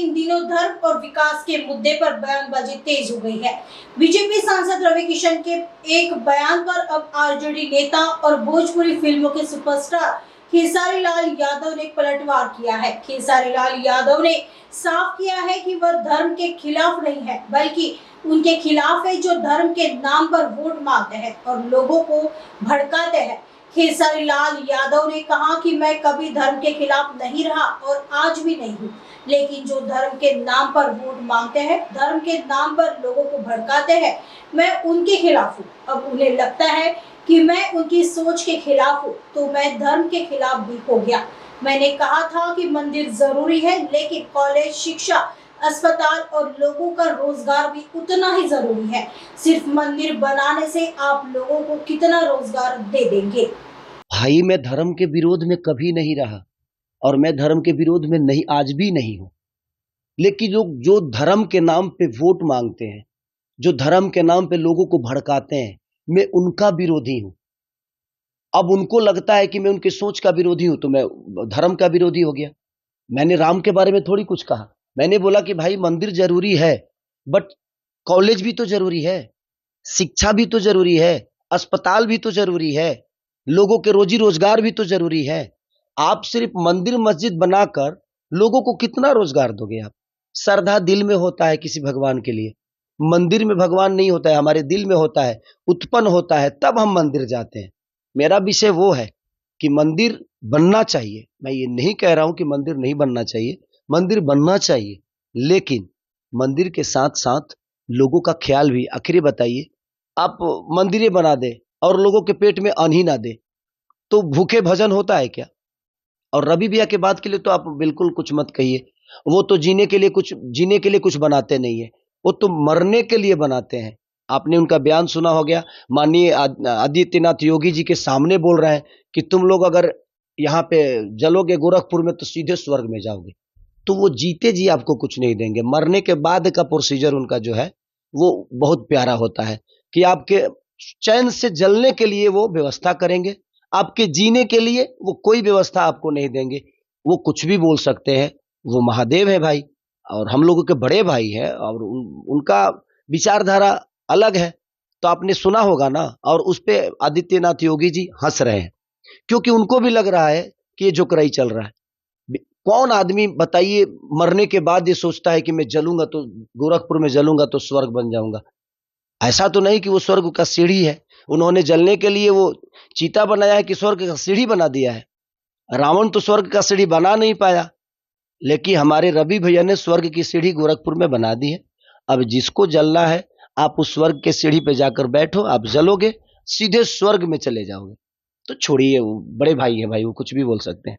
इन दिनों धर्म और विकास के मुद्दे पर बयानबाजी तेज हो गई है। बीजेपी सांसद रवि किशन के एक बयान पर अब आरजेडी नेता और भोजपुरी फिल्मों के सुपरस्टार खेसारी लाल यादव ने पलटवार किया है। खेसारी लाल यादव ने साफ किया है कि वह धर्म के खिलाफ नहीं है, बल्कि उनके खिलाफ है जो धर्म के नाम पर वोट मांगते हैं और लोगों को भड़काते हैं। खेसारी लाल यादव ने कहा कि मैं कभी धर्म के खिलाफ नहीं रहा और आज भी नहीं हूँ, लेकिन जो धर्म के नाम पर वोट मांगते हैं, धर्म के नाम पर लोगों को भड़काते हैं, मैं उनके खिलाफ हूँ। अब उन्हें लगता है कि मैं उनकी सोच के खिलाफ हूँ, तो मैं धर्म के खिलाफ भी हो गया। मैंने कहा था कि मंदिर जरूरी है, लेकिन कॉलेज, शिक्षा, अस्पताल और लोगों का रोजगार भी उतना ही जरूरी है। सिर्फ मंदिर बनाने से आप लोगों को कितना रोजगार दे देंगे? भाई, मैं धर्म के विरोध में कभी नहीं रहा और मैं धर्म के विरोध में नहीं, आज भी नहीं हूं। लेकिन जो धर्म के नाम पे वोट मांगते हैं, जो धर्म के नाम पे लोगों को भड़काते हैं, मैं उनका विरोधी हूं। अब उनको लगता है कि मैं उनकी सोच का विरोधी हूं, तो मैं धर्म का विरोधी हो गया। मैंने राम के बारे में थोड़ी कुछ कहा। मैंने बोला कि भाई मंदिर जरूरी है, बट कॉलेज भी तो जरूरी है, शिक्षा भी तो जरूरी है, अस्पताल भी तो जरूरी है, लोगों के रोजी रोजगार भी तो जरूरी है। आप सिर्फ मंदिर मस्जिद बनाकर लोगों को कितना रोजगार दोगे आप? श्रद्धा दिल में होता है किसी भगवान के लिए, मंदिर में भगवान नहीं होता है, हमारे दिल में होता है, उत्पन्न होता है, तब हम मंदिर जाते हैं। मेरा विषय वो है कि मंदिर बनना चाहिए। मैं ये नहीं कह रहा हूं कि मंदिर नहीं बनना चाहिए, मंदिर बनना चाहिए, लेकिन मंदिर के साथ साथ लोगों का ख्याल भी। आखिर बताइए, आप मंदिरें बना दे और लोगों के पेट में अन्न ही ना दे, तो भूखे भजन होता है क्या? और रवि भैया के बात के लिए तो आप बिल्कुल कुछ मत कहिए। वो तो जीने के लिए कुछ बनाते नहीं है, वो तो मरने के लिए बनाते हैं। आपने उनका बयान सुना हो गया, माननीय आदित्यनाथ योगी जी के सामने बोल रहे हैं कि तुम लोग अगर यहाँ पे जलोगे गोरखपुर में तो सीधे स्वर्ग में जाओगे। तो वो जीते जी आपको कुछ नहीं देंगे। मरने के बाद का प्रोसीजर उनका जो है वो बहुत प्यारा होता है कि आपके चैन से जलने के लिए वो व्यवस्था करेंगे, आपके जीने के लिए वो कोई व्यवस्था आपको नहीं देंगे। वो कुछ भी बोल सकते हैं, वो महादेव है भाई और हम लोगों के बड़े भाई है और उनका विचारधारा अलग है। तो आपने सुना होगा ना, और उस पे आदित्यनाथ योगी जी हंस रहे हैं क्योंकि उनको भी लग रहा है कि ये जोकराई चल रहा है। कौन आदमी बताइए मरने के बाद ये सोचता है कि मैं जलूंगा तो गोरखपुर में जलूंगा तो स्वर्ग बन जाऊंगा? ऐसा तो नहीं कि वो स्वर्ग का सीढ़ी है, उन्होंने जलने के लिए वो चीता बनाया है कि स्वर्ग का सीढ़ी बना दिया है। रावण तो स्वर्ग का सीढ़ी बना नहीं पाया, लेकिन हमारे रवि भैया ने स्वर्ग की सीढ़ी गोरखपुर में बना दी है। अब जिसको जलना है, आप उस स्वर्ग के सीढ़ी पे जाकर बैठो, आप जलोगे, सीधे स्वर्ग में चले जाओगे। तो छोड़िए, वो बड़े भाई है भाई, वो कुछ भी बोल सकते हैं।